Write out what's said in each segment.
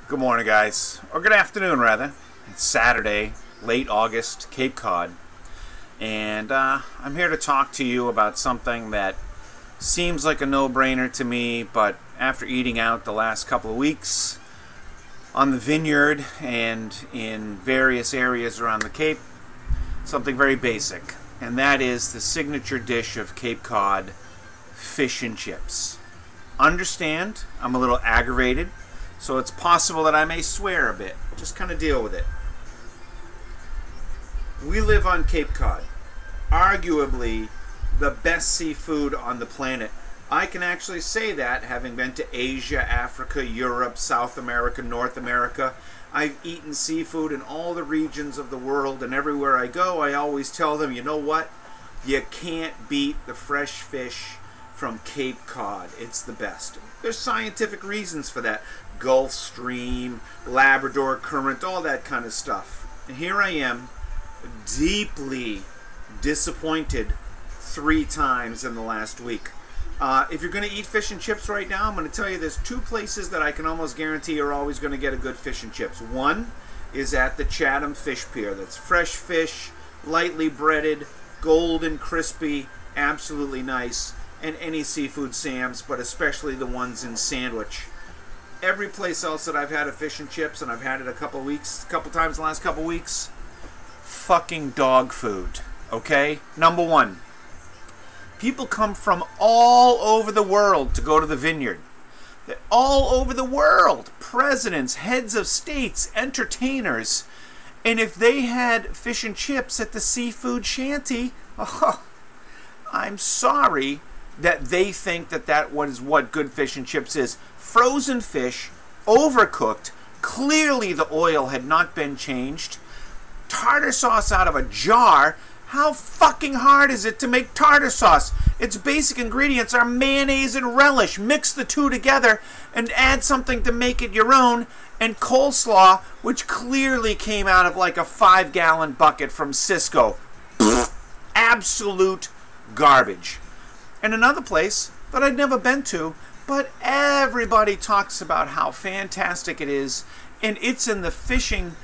Good morning, guys. Or good afternoon, rather. It's Saturday, late August, Cape Cod. And I'm here to talk to you about something that seems like a no-brainer to me, but after eating out the last couple of weeks on the vineyard and in various areas around the Cape, something very basic. And that is the signature dish of Cape Cod, fish and chips. Understand, I'm a little aggravated, so it's possible that I may swear a bit. Just kind of deal with it. We live on Cape Cod, arguably the best seafood on the planet. I can actually say that, having been to Asia, Africa, Europe, South America, North America. I've eaten seafood in all the regions of the world, and everywhere I go, I always tell them, you know what? You can't beat the fresh fish from Cape Cod. It's the best. There's scientific reasons for that. Gulf Stream, Labrador Current, all that kind of stuff. And here I am, deeply disappointed 3 times in the last week. If you're going to eat fish and chips right now, I'm going to tell you there's 2 places that I can almost guarantee you're always going to get a good fish and chips. One is at the Chatham Fish Pier. That's fresh fish, lightly breaded, golden, crispy, absolutely nice. And any seafood Sam's, but especially the ones in Sandwich. Every place else that I've had a fish and chips, and I've had it a couple times in the last couple weeks, fucking dog food, okay? Number one, people come from all over the world to go to the vineyard. They're all over the world. Presidents, heads of states, entertainers. And if they had fish and chips at the seafood shanty, oh, I'm sorry that they think that that is what good fish and chips is. Frozen fish, overcooked, clearly the oil had not been changed, tartar sauce out of a jar. How fucking hard is it to make tartar sauce? Its basic ingredients are mayonnaise and relish. Mix the 2 together and add something to make it your own, and coleslaw, which clearly came out of like a 5-gallon bucket from Cisco. Absolute garbage. And another place that I'd never been to, but everybody talks about how fantastic it is, and it's in the fishing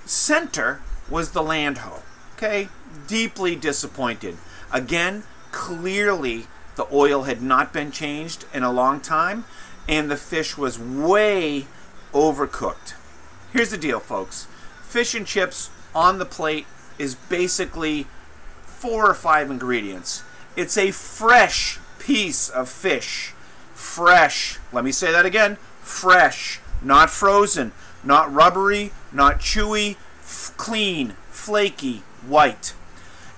center, was the Land Ho. Okay? Deeply disappointed. Again, clearly the oil had not been changed in a long time, and the fish was way overcooked. Here's the deal, folks. Fish and chips on the plate is basically 4 or 5 ingredients. It's a fresh piece of fish. Fresh. Let me say that again. Fresh. Not frozen. Not rubbery. Not chewy. Clean. Flaky. White.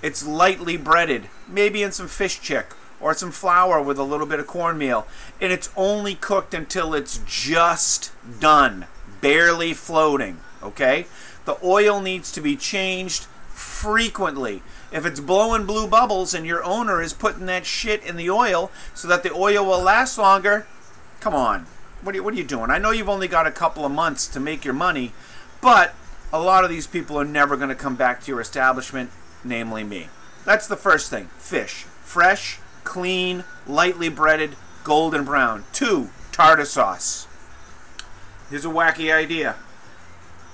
It's lightly breaded. Maybe in some fish chick or some flour with a little bit of cornmeal. And it's only cooked until it's just done. Barely floating. Okay? The oil needs to be changed frequently. If it's blowing blue bubbles and your owner is putting that shit in the oil so that the oil will last longer, come on. What are you doing? I know you've only got a couple of months to make your money, but a lot of these people are never going to come back to your establishment, namely me. That's the first thing. Fish. Fresh, clean, lightly breaded, golden brown. 2, tartar sauce. Here's a wacky idea.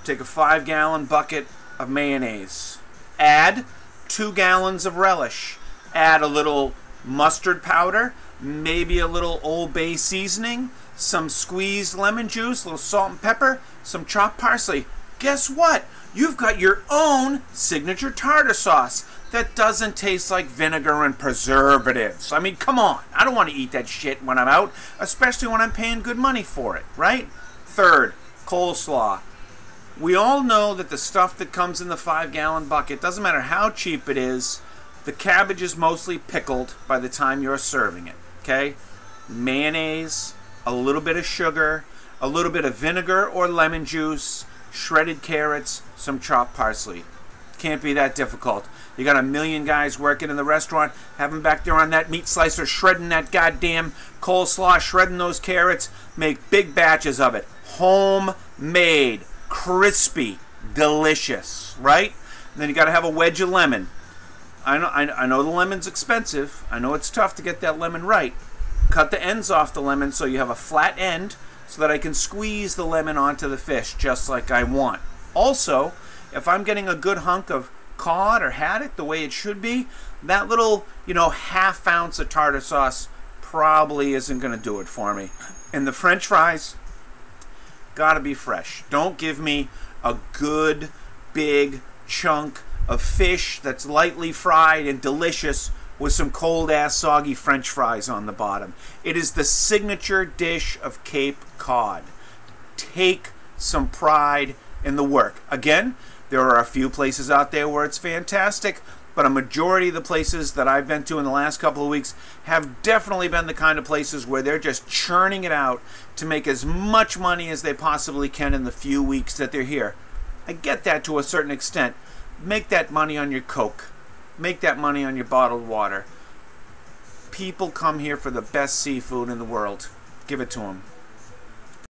Take a 5-gallon bucket of mayonnaise. Add 2 gallons of relish. Add a little mustard powder, maybe a little Old Bay seasoning, some squeezed lemon juice, a little salt and pepper, some chopped parsley. Guess what? You've got your own signature tartar sauce that doesn't taste like vinegar and preservatives. I mean, come on. I don't want to eat that shit when I'm out, especially when I'm paying good money for it, right? 3rd, coleslaw. We all know that the stuff that comes in the 5-gallon bucket, doesn't matter how cheap it is, the cabbage is mostly pickled by the time you're serving it, okay? Mayonnaise, a little bit of sugar, a little bit of vinegar or lemon juice, shredded carrots, some chopped parsley. Can't be that difficult. You got a million guys working in the restaurant, have them back there on that meat slicer, shredding that goddamn coleslaw, shredding those carrots, make big batches of it. Homemade. Crispy, delicious, right? And then you got to have a wedge of lemon. I know the lemon's expensive. I know it's tough to get that lemon right. Cut the ends off the lemon so you have a flat end so that I can squeeze the lemon onto the fish just like I want. Also, if I'm getting a good hunk of cod or haddock the way it should be, that little, half ounce of tartar sauce probably isn't going to do it for me. And the French fries, gotta be fresh. Don't give me a good big chunk of fish that's lightly fried and delicious with some cold ass soggy French fries on the bottom. It is the signature dish of Cape Cod. Take some pride in the work. Again, there are a few places out there where it's fantastic, but a majority of the places that I've been to in the last couple of weeks have definitely been the kind of places where they're just churning it out to make as much money as they possibly can in the few weeks that they're here. I get that to a certain extent. Make that money on your Coke. Make that money on your bottled water. People come here for the best seafood in the world. Give it to them.